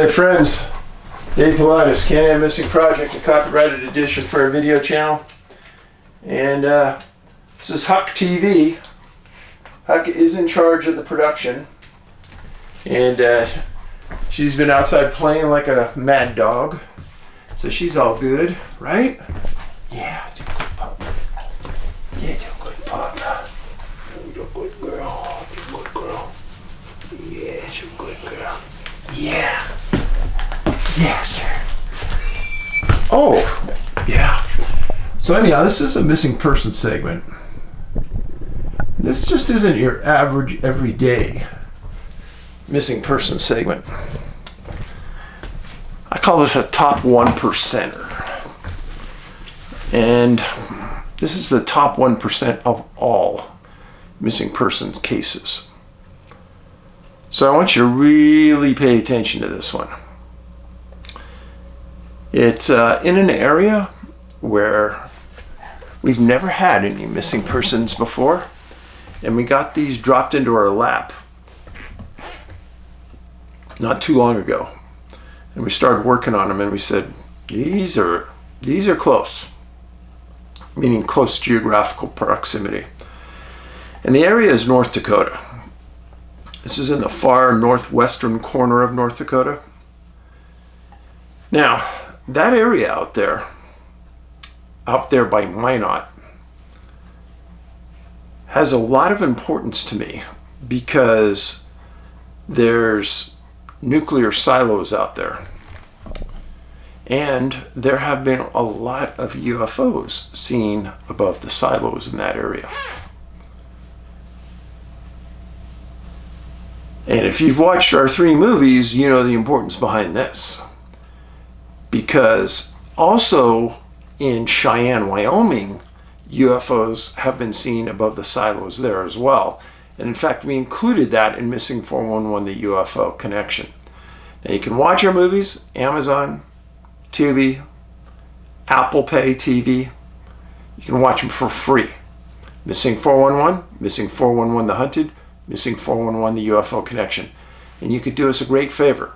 Hey friends, Dave Paulides, CanAm Missing Project, a copyrighted edition for our video channel. And this is Huck TV. Huck is in charge of the production. And she's been outside playing like a mad dog. So she's all good, right? Yeah, you're a good pup. Yeah, you're a good pup. You're a good girl. You're a good girl. Yeah, you're a good girl. Yeah. Yes. Oh, yeah. So anyhow, this is a missing person segment. This just isn't your average everyday missing person segment. I call this a top 1%er. And this is the top 1% of all missing person cases. So I want you to really pay attention to this one. It's in an area where we've never had any missing persons before, and we got these dropped into our lap not too long ago. And we started working on them, and we said, these are close, meaning close geographical proximity. And the area is North Dakota. This is in the far northwestern corner of North Dakota. Now, that area out there by Minot, has a lot of importance to me because there's nuclear silos out there. And there have been a lot of UFOs seen above the silos in that area. And if you've watched our 3 movies, you know the importance behind this. Because also in Cheyenne, Wyoming, UFOs have been seen above the silos there as well. And in fact, we included that in Missing 411, the UFO connection. Now you can watch our movies, Amazon, Tubi, Apple Pay TV. You can watch them for free. Missing 411, Missing 411 The Hunted, Missing 411 The UFO Connection. And you could do us a great favor.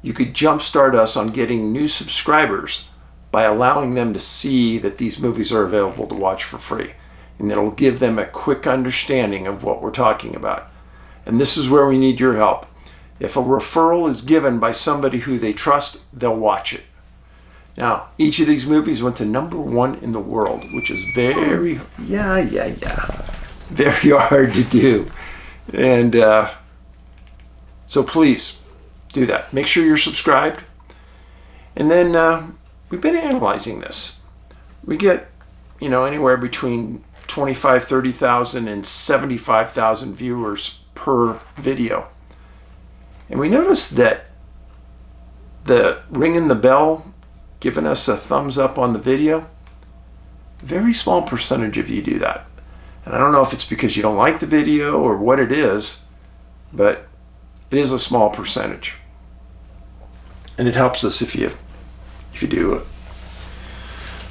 You could jumpstart us on getting new subscribers by allowing them to see that these movies are available to watch for free. And it'll give them a quick understanding of what we're talking about. And this is where we need your help. If a referral is given by somebody who they trust, they'll watch it. Now, each of these movies went to #1 in the world, which is very hard to do. And so please do that. Make sure you're subscribed. And then we've been analyzing this. We get, anywhere between 25, 30,000 and 75,000 viewers per video. And we noticed that the ringing the bell, giving us a thumbs up on the video, very small percentage of you do that. And I don't know if it's because you don't like the video or what it is, but it is a small percentage. And it helps us if you do it.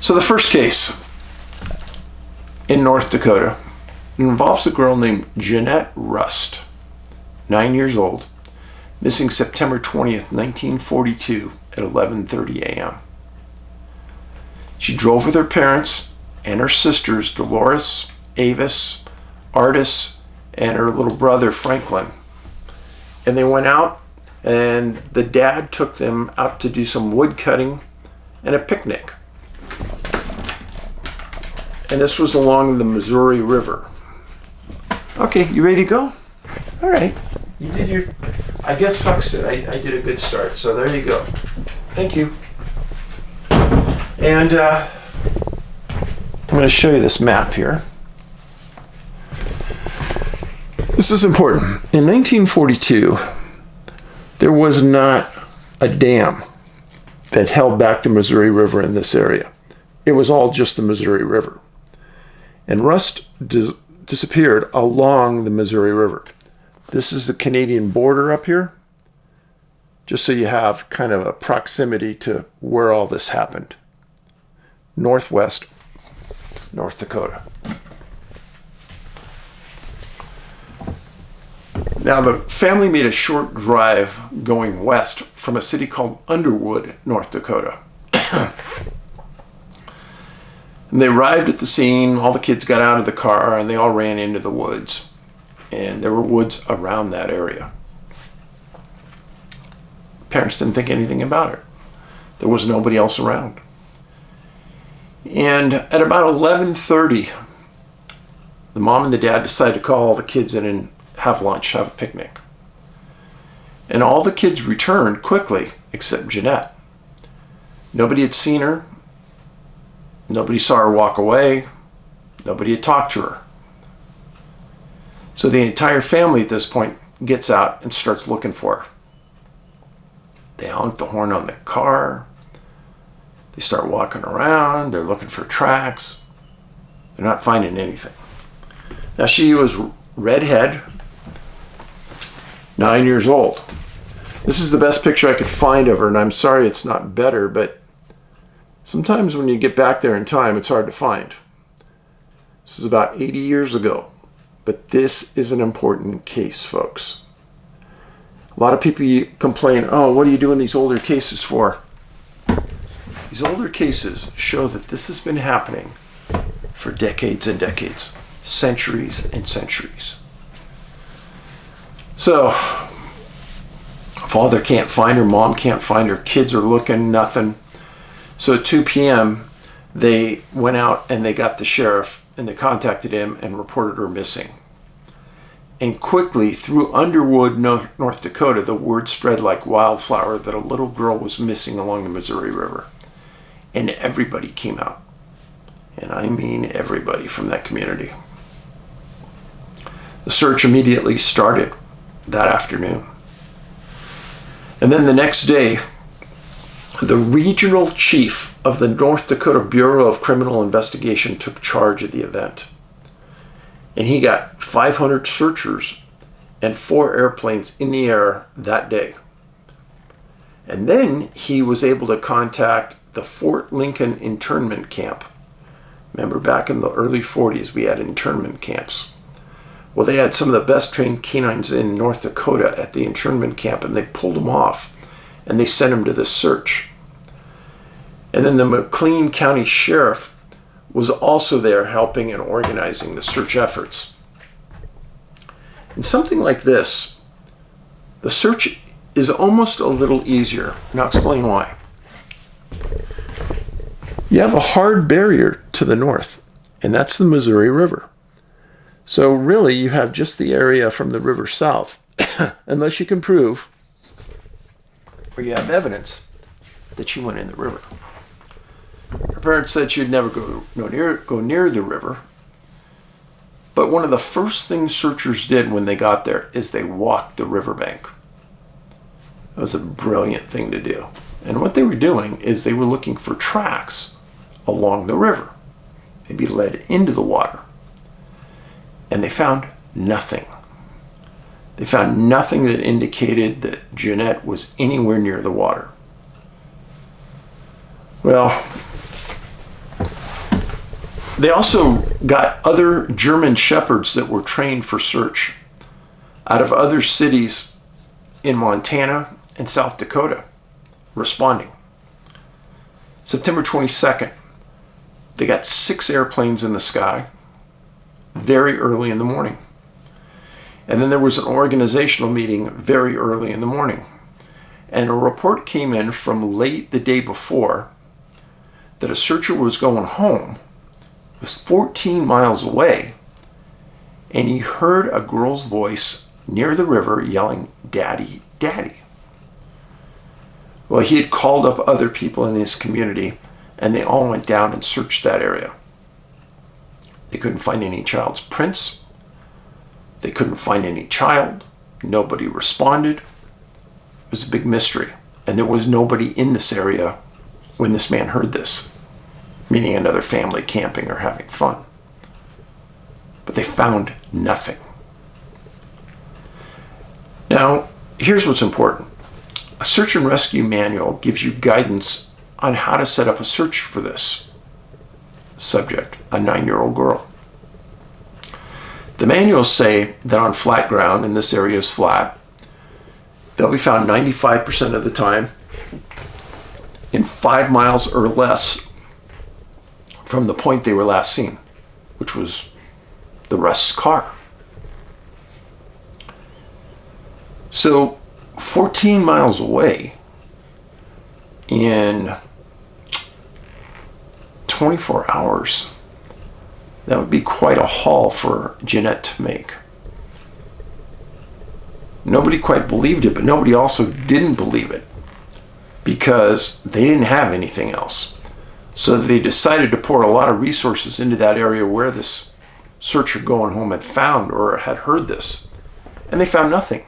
So the first case in North Dakota involves a girl named Jeanette Rust, 9 years old, missing September 20th, 1942 at 11:30 a.m. She drove with her parents and her sisters, Dolores, Avis, Artis, and her little brother, Franklin. And they went out, and the dad took them out to do some wood cutting and a picnic. And this was along the Missouri River. Okay, you ready to go? All right. You did your... I guess Huck said I did a good start, so there you go. Thank you. And I'm going to show you this map here. This is important. In 1942, there was not a dam that held back the Missouri River in this area. It was all just the Missouri River. And Rust disappeared along the Missouri River. This is the Canadian border up here, just so you have kind of a proximity to where all this happened. Northwest North Dakota. Now, the family made a short drive going west from a city called Underwood, North Dakota. And they arrived at the scene, all the kids got out of the car, and they all ran into the woods. And there were woods around that area. Parents didn't think anything about it. There was nobody else around. And at about 11:30, the mom and the dad decided to call all the kids in and have lunch, have a picnic. And all the kids returned quickly, except Jeanette. Nobody had seen her. Nobody saw her walk away. Nobody had talked to her. So the entire family at this point gets out and starts looking for her. They honk the horn on the car. They start walking around. They're looking for tracks. They're not finding anything. Now, she was redhead, 9 years old. This is the best picture I could find of her, and I'm sorry it's not better, but sometimes when you get back there in time, it's hard to find. This is about 80 years ago, but this is an important case, folks. A lot of people complain, oh, what are you doing these older cases for? These older cases show that this has been happening for decades and decades, centuries and centuries. So, father can't find her, mom can't find her, kids are looking, nothing. So at 2 p.m., they went out and they got the sheriff and they contacted him and reported her missing. And quickly, through Underwood, North Dakota, the word spread like wildfire that a little girl was missing along the Missouri River. And everybody came out. And I mean everybody from that community. The search immediately started that afternoon. And then the next day, the regional chief of the North Dakota Bureau of Criminal Investigation took charge of the event. And he got 500 searchers and 4 airplanes in the air that day. And then he was able to contact the Fort Lincoln internment camp. Remember, back in the early 40s, we had internment camps. Well, they had some of the best trained canines in North Dakota at the internment camp, and they pulled them off, and they sent them to this search. And then the McLean County Sheriff was also there helping and organizing the search efforts. In something like this, the search is almost a little easier. And I'll explain why. You have a hard barrier to the north, and that's the Missouri River. So really, you have just the area from the river south, unless you can prove, or you have evidence, that she went in the river. Her parents said she'd never go near the river. But one of the first things searchers did when they got there is they walked the riverbank. That was a brilliant thing to do. And what they were doing is they were looking for tracks along the river. Maybe led into the water. And they found nothing. They found nothing that indicated that Jeanette was anywhere near the water. Well, they also got other German shepherds that were trained for search out of other cities in Montana and South Dakota responding. September 22nd, they got 6 airplanes in the sky very early in the morning. And then there was an organizational meeting very early in the morning. And a report came in from late the day before that a searcher was going home, was 14 miles away, and he heard a girl's voice near the river yelling, "Daddy, Daddy." Well, he had called up other people in his community, and they all went down and searched that area. They couldn't find any child's prints. They couldn't find any child. Nobody responded. It was a big mystery. And there was nobody in this area when this man heard this, meaning another family camping or having fun. But they found nothing. Now, here's what's important. A search and rescue manual gives you guidance on how to set up a search for this subject, a 9-year-old girl. The manuals say that on flat ground, and this area is flat, they'll be found 95% of the time in 5 miles or less from the point they were last seen, which was the Rust's car. So 14 miles away in 24 hours, that would be quite a haul for Jeanette to make. Nobody quite believed it, but nobody also didn't believe it because they didn't have anything else. So they decided to pour a lot of resources into that area where this searcher going home had found or had heard this, and they found nothing.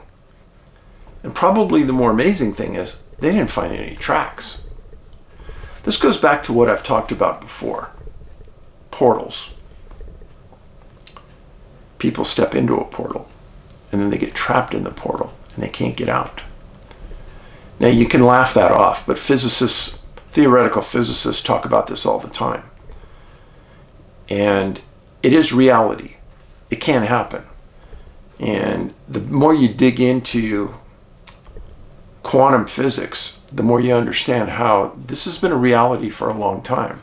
And probably the more amazing thing is they didn't find any tracks. This goes back to what I've talked about before. Portals. People step into a portal and then they get trapped in the portal and they can't get out. Now you can laugh that off, but physicists, theoretical physicists talk about this all the time. And it is reality. It can happen. And the more you dig into quantum physics, the more you understand how this has been a reality for a long time.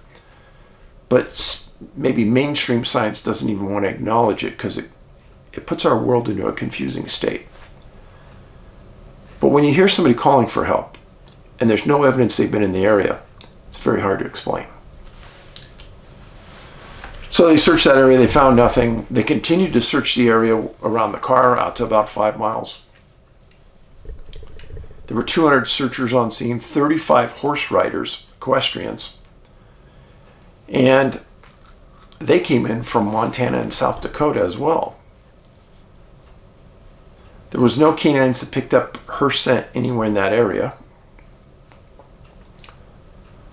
But maybe mainstream science doesn't even want to acknowledge it because it puts our world into a confusing state. But when you hear somebody calling for help and there's no evidence they've been in the area, it's very hard to explain. So they searched that area, they found nothing. They continued to search the area around the car out to about 5 miles. There were 200 searchers on scene, 35 horse riders, equestrians, and they came in from Montana and South Dakota as well. There was no canines that picked up her scent anywhere in that area.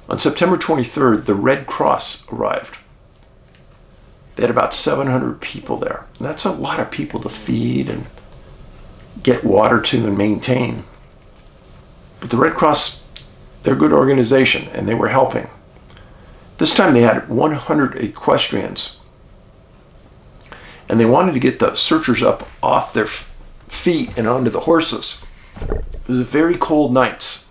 On September 23rd, the Red Cross arrived. They had about 700 people there. And that's a lot of people to feed and get water to and maintain. But the Red Cross, they're a good organization, and they were helping. This time they had 100 equestrians, and they wanted to get the searchers up off their feet and onto the horses. It was very cold nights.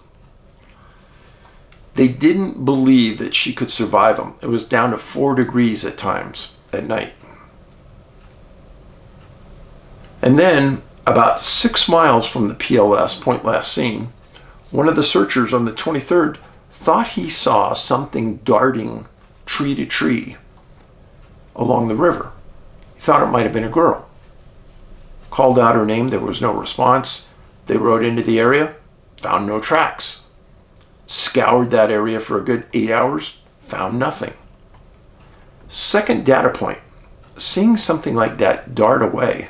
They didn't believe that she could survive them. It was down to 4 degrees at times at night. And then, about 6 miles from the PLS, point last seen, one of the searchers on the 23rd thought he saw something darting tree to tree along the river. He thought it might have been a girl. Called out her name, there was no response. They rode into the area, found no tracks. Scoured that area for a good 8 hours, found nothing. Second data point, seeing something like that dart away.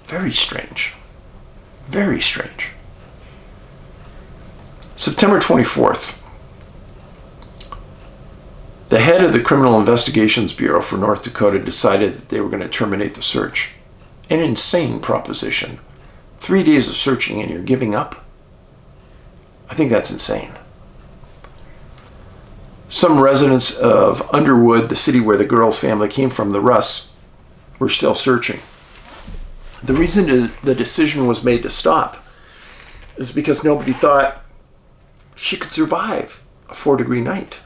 Very strange. Very strange. September 24th, the head of the Criminal Investigations Bureau for North Dakota decided that they were going to terminate the search. An insane proposition. 3 days of searching and you're giving up? I think that's insane. Some residents of Underwood, the city where the girl's family came from, the Rusts, were still searching. The reason the decision was made to stop is because nobody thought she could survive a 4-degree night.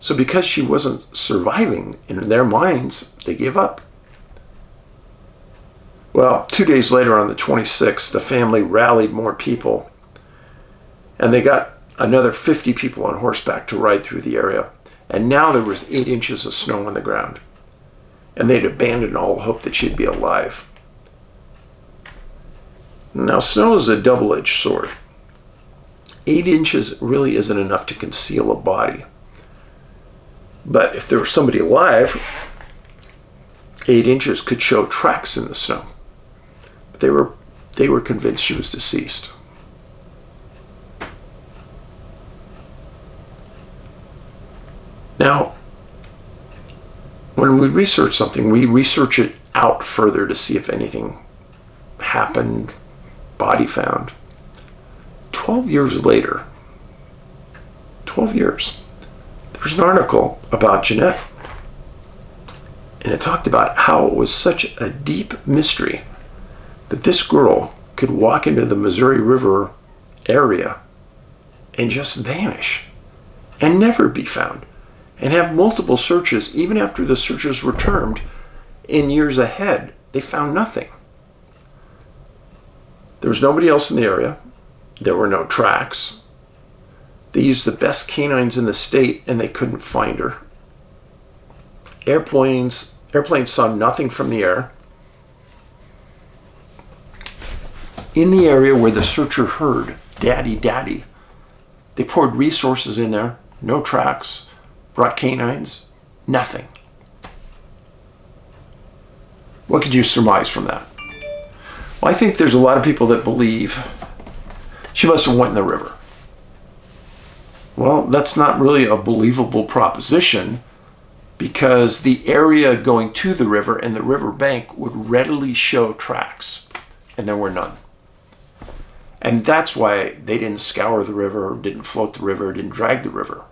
So because she wasn't surviving, in their minds, they gave up. Well, 2 days later on the 26th, the family rallied more people, and they got another 50 people on horseback to ride through the area. And now there was 8 inches of snow on the ground. And they'd abandoned all hope that she'd be alive. Now, snow is a double-edged sword. 8 inches really isn't enough to conceal a body. But if there was somebody alive, 8 inches could show tracks in the snow. But they were convinced she was deceased. Now, when we research something, we research it out further to see if anything happened, body found. 12 years later, 12 years, there's an article about Jeanette. And it talked about how it was such a deep mystery that this girl could walk into the Missouri River area and just vanish and never be found, and have multiple searches. Even after the searches were termed in years ahead, they found nothing. There was nobody else in the area. There were no tracks. They used the best canines in the state and they couldn't find her. Airplanes saw nothing from the air. In the area where the searcher heard "Daddy, Daddy," they poured resources in there. No tracks. Brought canines. Nothing. What could you surmise from that? Well, I think there's a lot of people that believe she must have went in the river. Well, that's not really a believable proposition, because the area going to the river and the river bank would readily show tracks, and there were none. And that's why they didn't scour the river, didn't float the river, didn't drag the river.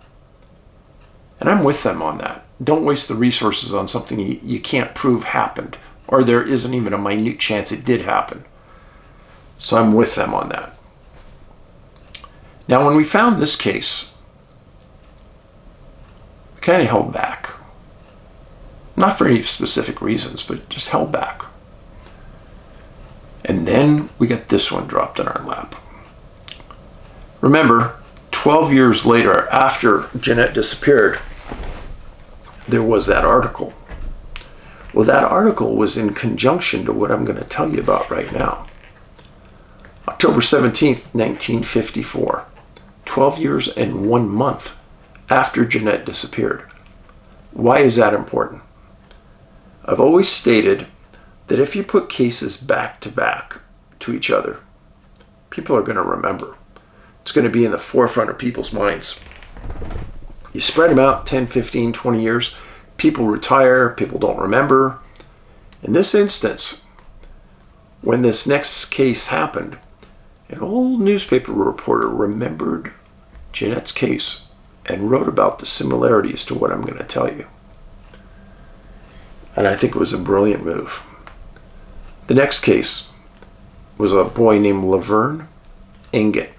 And I'm with them on that. Don't waste the resources on something you can't prove happened, or there isn't even a minute chance it did happen. So I'm with them on that. Now, when we found this case, we kind of held back. Not for any specific reasons, but just held back. And then we got this one dropped in our lap. Remember, 12 years later, after Jeanette disappeared, there was that article. Well, that article was in conjunction to what I'm going to tell you about right now. October 17th, 1954, 12 years and 1 month after Jeanette disappeared. Why is that important? I've always stated that if you put cases back to each other, people are going to remember. It's going to be in the forefront of people's minds. You spread them out 10, 15, 20 years, people retire, people don't remember. In this instance, when this next case happened, an old newspaper reporter remembered Jeanette's case and wrote about the similarities to what I'm going to tell you. And I think it was a brilliant move. The next case was a boy named Lavern Enget.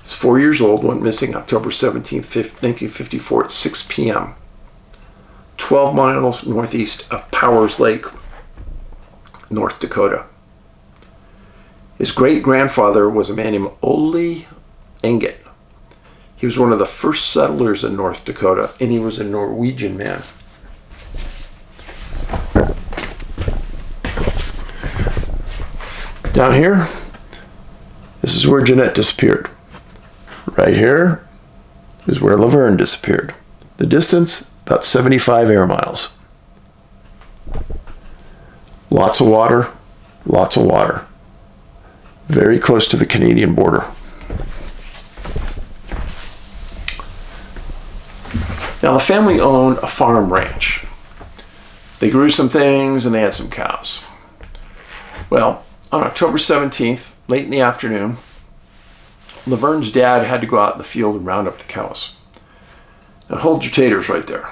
He's 4 years old, went missing October 17th, 1954 at 6 p.m. 12 miles northeast of Powers Lake, North Dakota. His great-grandfather was a man named Lavern Enget. He was one of the first settlers in North Dakota, and he was a Norwegian man. Down here, this is where Jeanette disappeared. Right here is where Laverne disappeared. The distance, about 75 air miles. Lots of water, lots of water. Very close to the Canadian border. Now, the family owned a farm ranch. They grew some things and they had some cows. Well, on October 17th, late in the afternoon, Laverne's dad had to go out in the field and round up the cows. Now, hold your taters right there.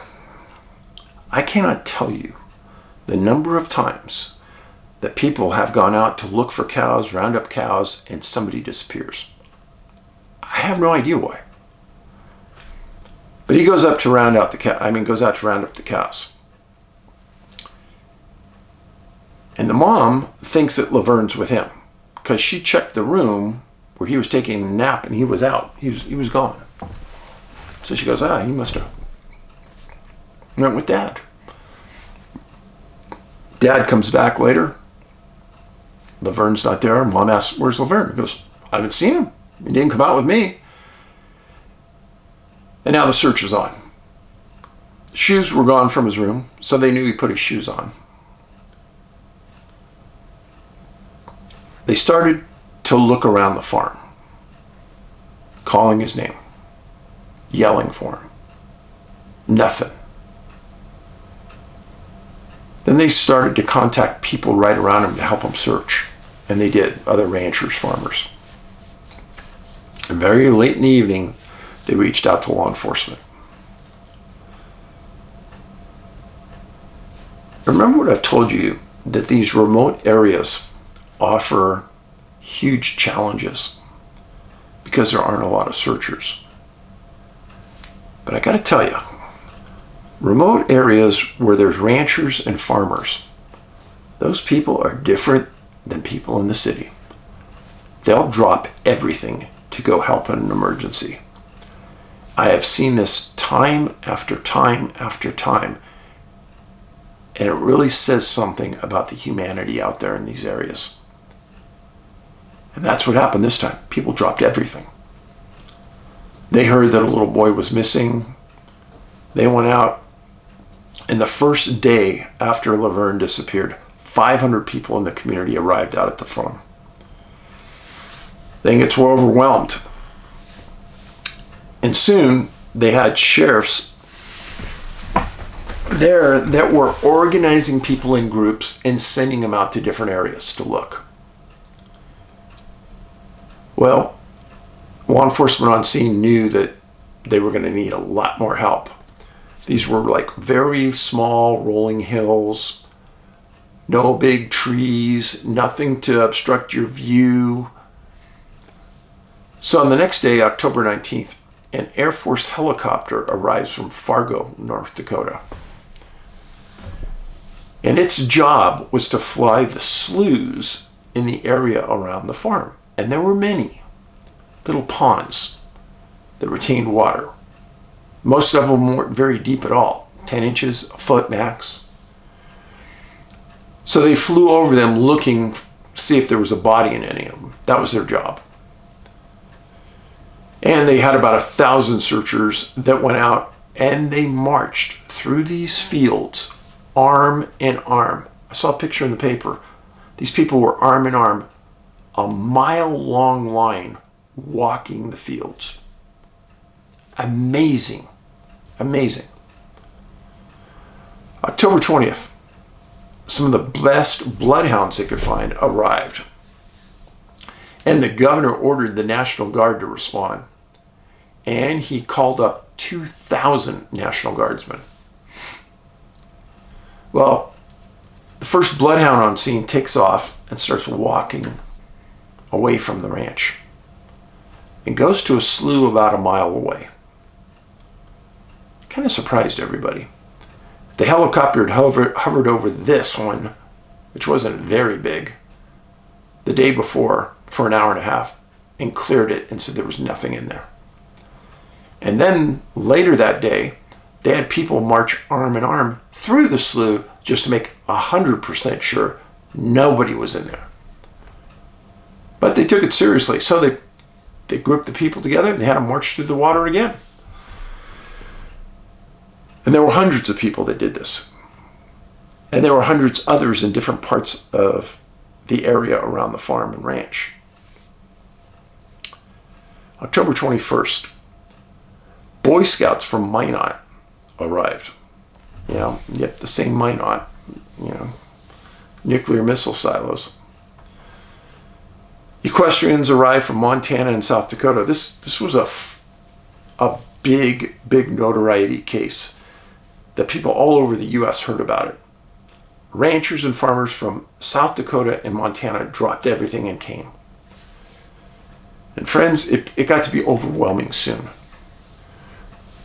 I cannot tell you the number of times that people have gone out to look for cows, round up cows, and somebody disappears. I have no idea why. But he goes up to round out goes out to round up the cows. And the mom thinks that Laverne's with him because she checked the room where he was taking a nap and he was out. He was gone. So she goes, he must have went with Dad. Dad comes back later. Laverne's not there. Mom asks, where's Laverne? He goes, I haven't seen him. He didn't come out with me. And now the search is on. Shoes were gone from his room, so they knew he put his shoes on. They started to look around the farm, calling his name, yelling for him. Nothing. Then they started to contact people right around him to help him search. And they did, other ranchers, farmers. And very late in the evening, they reached out to law enforcement. Remember what I've told you, that these remote areas offer huge challenges because there aren't a lot of searchers. But I got to tell you, remote areas where there's ranchers and farmers, those people are different than people in the city. They'll drop everything to go help in an emergency. I have seen this time after time after time, and it really says something about the humanity out there in these areas. And that's what happened this time. People dropped everything. They heard that a little boy was missing. They went out, and the first day after Laverne disappeared, 500 people in the community arrived out at the farm. The Engets were overwhelmed. And soon they had sheriffs there that were organizing people in groups and sending them out to different areas to look. Well, law enforcement on scene knew that they were going to need a lot more help. These were like very small rolling hills, no big trees, nothing to obstruct your view. So on the next day, October 19th, an Air Force helicopter arrives from Fargo, North Dakota. And its job was to fly the sloughs in the area around the farm. And there were many little ponds that retained water. Most of them weren't very deep at all, 10 inches, a foot max. So they flew over them looking to see if there was a body in any of them. That was their job. And they had about 1,000 searchers that went out, and they marched through these fields arm in arm. I saw a picture in the paper. These people were arm in arm, a mile-long line walking the fields. Amazing. Amazing. October 20th, some of the best bloodhounds they could find arrived. And the governor ordered the National Guard to respond. And he called up 2,000 National Guardsmen. Well, the first bloodhound on scene takes off and starts walking away from the ranch. And goes to a slough about a mile away. Kind of surprised everybody. The helicopter had hovered over this one, which wasn't very big, the day before for an hour and a half, and cleared it and said there was nothing in there. And then later that day, they had people march arm in arm through the slough just to make 100% sure nobody was in there. But they took it seriously, so they grouped the people together and they had them march through the water again. And there were hundreds of people that did this. And there were hundreds others in different parts of the area around the farm and ranch. October 21st, Boy Scouts from Minot arrived. The same Minot, nuclear missile silos. Equestrians arrived from Montana and South Dakota. This was a big notoriety case that people all over the U.S. heard about it. Ranchers and farmers from South Dakota and Montana dropped everything and came. And friends, it got to be overwhelming soon.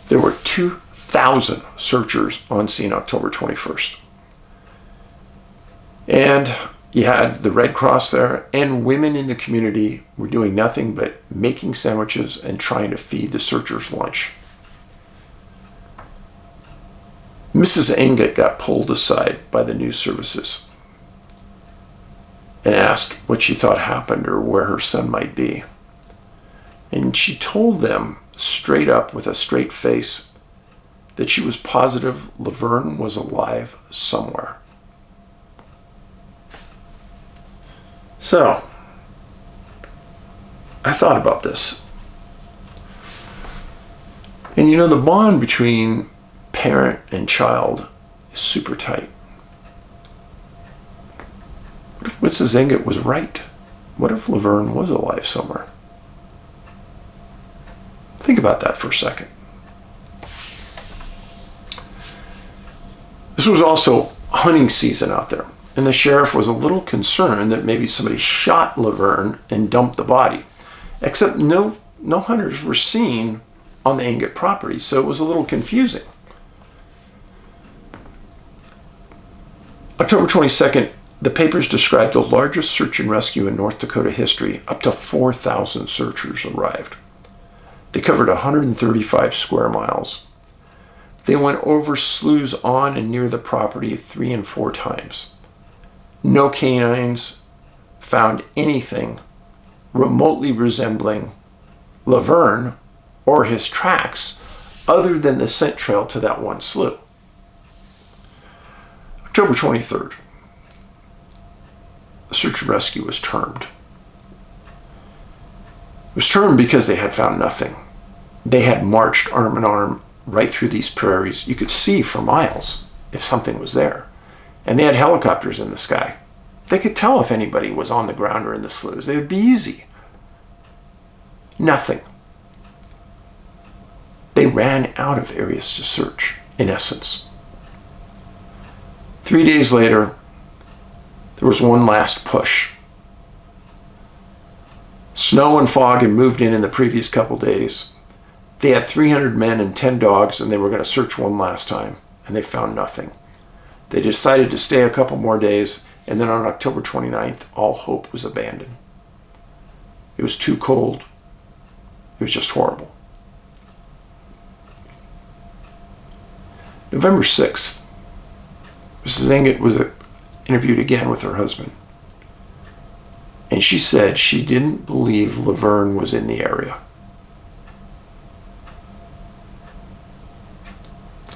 There were 2,000 searchers on scene October 21st. And you had the Red Cross there, and women in the community were doing nothing but making sandwiches and trying to feed the searchers lunch. Mrs. Enget got pulled aside by the news services and asked what she thought happened or where her son might be. And she told them straight up with a straight face that she was positive Laverne was alive somewhere. So, I thought about this. And the bond between parent and child is super tight. What if Mrs. Enget was right? What if Laverne was alive somewhere? Think about that for a second. This was also hunting season out there. And the sheriff was a little concerned that maybe somebody shot Laverne and dumped the body. Except no hunters were seen on the Enget property, so it was a little confusing. October 22nd, the papers described the largest search and rescue in North Dakota history. Up to 4,000 searchers arrived. They covered 135 square miles. They went over sloughs on and near the property 3 and 4 times. No canines found anything remotely resembling Laverne or his tracks other than the scent trail to that one slough. October 23rd, the search and rescue was termed. It was termed because they had found nothing. They had marched arm in arm right through these prairies. You could see for miles if something was there. And they had helicopters in the sky. They could tell if anybody was on the ground or in the sloughs. It would be easy. Nothing. They ran out of areas to search, in essence. 3 days later, there was one last push. Snow and fog had moved in the previous couple days. They had 300 men and 10 dogs, and they were going to search one last time, and they found nothing. They decided to stay a couple more days, and then on October 29th, all hope was abandoned. It was too cold. It was just horrible. November 6th, Mrs. Enget was interviewed again with her husband. And she said she didn't believe Laverne was in the area.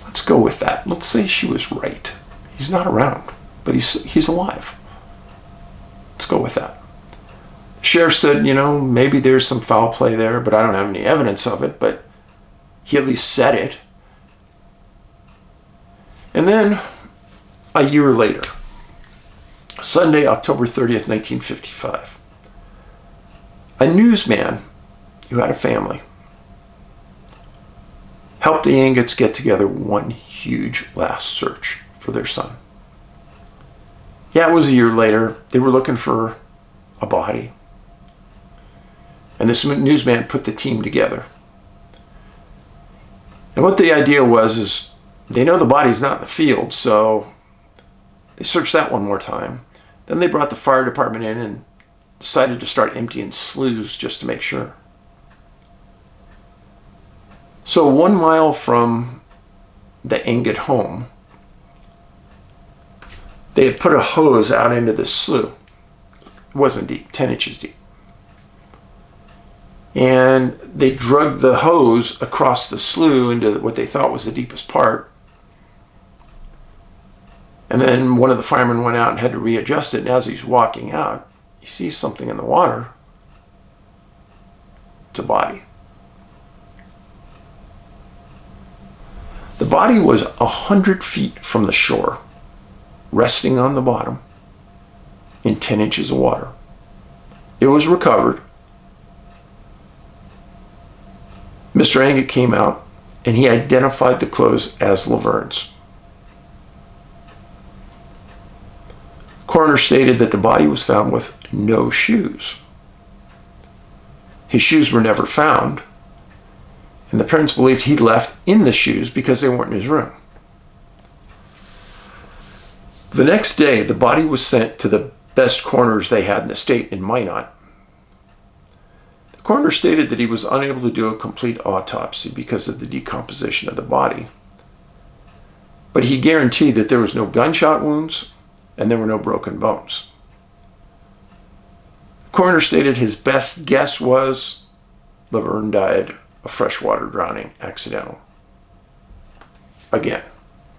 Let's go with that. Let's say she was right. He's not around, but he's alive. Let's go with that. The sheriff said, maybe there's some foul play there, but I don't have any evidence of it, but he at least said it. And then, a year later, Sunday, October 30th, 1955, a newsman who had a family helped the Engets get together one huge last search for their son. Yeah, it was a year later. They were looking for a body. And this newsman put the team together. And what the idea was is they know the body's not in the field, so they searched that one more time. Then they brought the fire department in and decided to start emptying sloughs just to make sure. So 1 mile from the Enget home, they had put a hose out into the slough. It wasn't deep, 10 inches deep. And they dragged the hose across the slough into what they thought was the deepest part. And then one of the firemen went out and had to readjust it. And as he's walking out, he sees something in the water. It's a body. The body was 100 feet from the shore, resting on the bottom in 10 inches of water. It was recovered. Mr. Enget came out and he identified the clothes as Laverne's. Coroner stated that the body was found with no shoes. His shoes were never found, and the parents believed he left in the shoes because they weren't in his room. The next day, the body was sent to the best coroners they had in the state in Minot. The coroner stated that he was unable to do a complete autopsy because of the decomposition of the body, but he guaranteed that there was no gunshot wounds and there were no broken bones. The coroner stated his best guess was Laverne died of freshwater drowning, accidental. Again,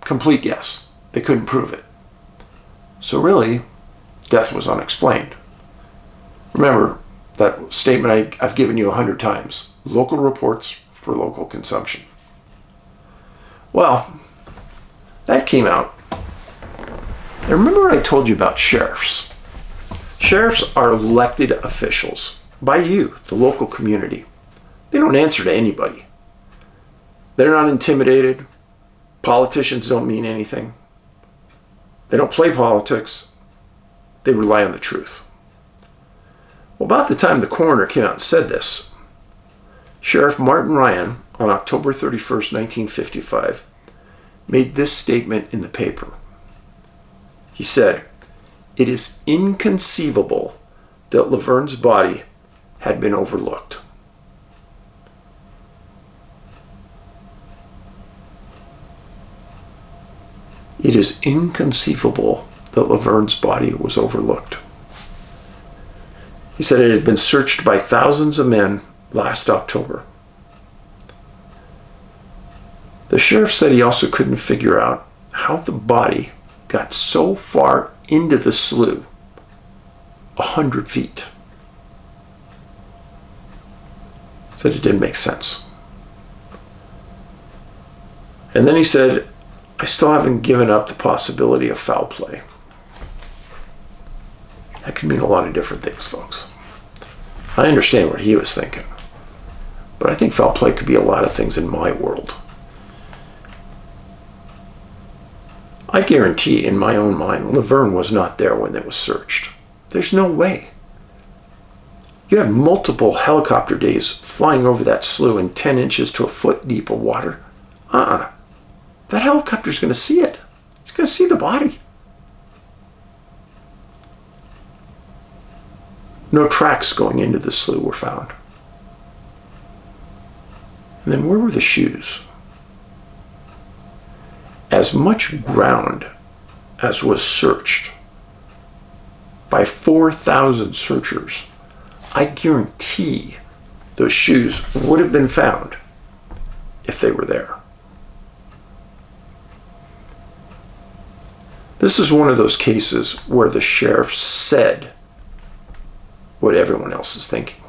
complete guess. They couldn't prove it. So really, death was unexplained. Remember that statement I've given you 100 times. Local reports for local consumption. Well, that came out. And remember what I told you about sheriffs? Sheriffs are elected officials by you, the local community. They don't answer to anybody. They're not intimidated. Politicians don't mean anything. They don't play politics. They rely on the truth. Well, about the time the coroner came out and said this, Sheriff Martin Ryan, on October 31st, 1955, made this statement in the paper. He said, "It is inconceivable that Laverne's body had been overlooked." It is inconceivable that Laverne's body was overlooked. He said it had been searched by thousands of men last October. The sheriff said he also couldn't figure out how the body got so far into the slough, 100 feet. Said it didn't make sense. And then he said, "I still haven't given up the possibility of foul play." That could mean a lot of different things, folks. I understand what he was thinking, but I think foul play could be a lot of things in my world. I guarantee in my own mind, Laverne was not there when it was searched. There's no way. You have multiple helicopter days flying over that slough in 10 inches to a foot deep of water. That helicopter's going to see it. It's going to see the body. No tracks going into the slough were found. And then where were the shoes? As much ground as was searched by 4,000 searchers, I guarantee those shoes would have been found if they were there. This is one of those cases where the sheriff said what everyone else is thinking.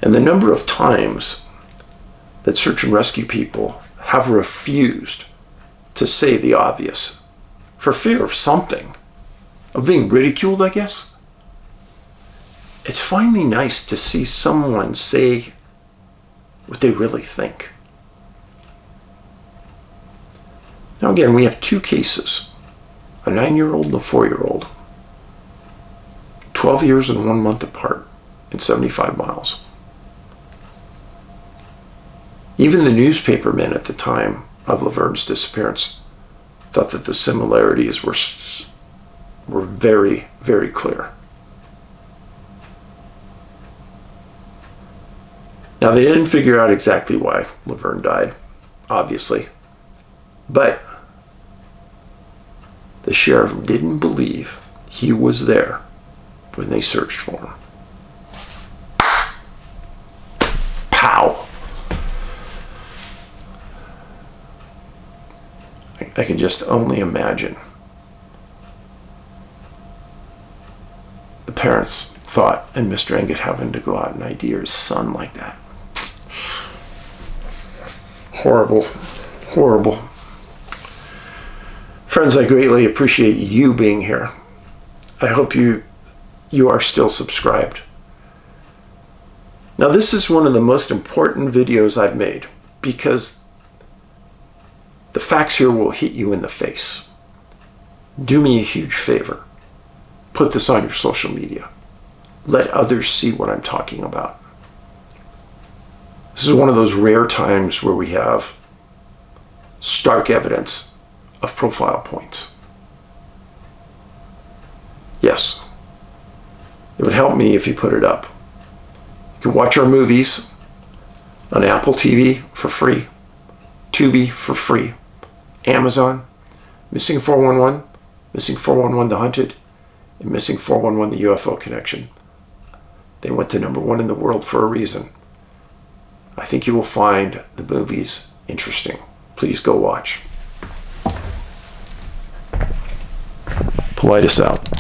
And the number of times that search and rescue people have refused to say the obvious for fear of something, of being ridiculed, I guess. It's finally nice to see someone say what they really think. Now again, we have two cases, a 9-year-old and a 4-year-old, 12 years and 1 month apart and 75 miles. Even the newspaper men at the time of Laverne's disappearance thought that the similarities were very, very clear. Now, they didn't figure out exactly why Laverne died, obviously, but the sheriff didn't believe he was there when they searched for him. Pow! I can just only imagine the parents thought, and Mr. Enget having to go out and ID his son like that. Horrible, horrible. Friends, I greatly appreciate you being here. I hope you are still subscribed. Now, this is one of the most important videos I've made because the facts here will hit you in the face. Do me a huge favor. Put this on your social media. Let others see what I'm talking about. This is one of those rare times where we have stark evidence of profile points. Yes, it would help me if you put it up. You can watch our movies on Apple TV for free, Tubi for free, Amazon, Missing 411, Missing 411 The Hunted, and Missing 411 The UFO Connection. They went to #1 in the world for a reason. I think you will find the movies interesting. Please go watch. Paulides out.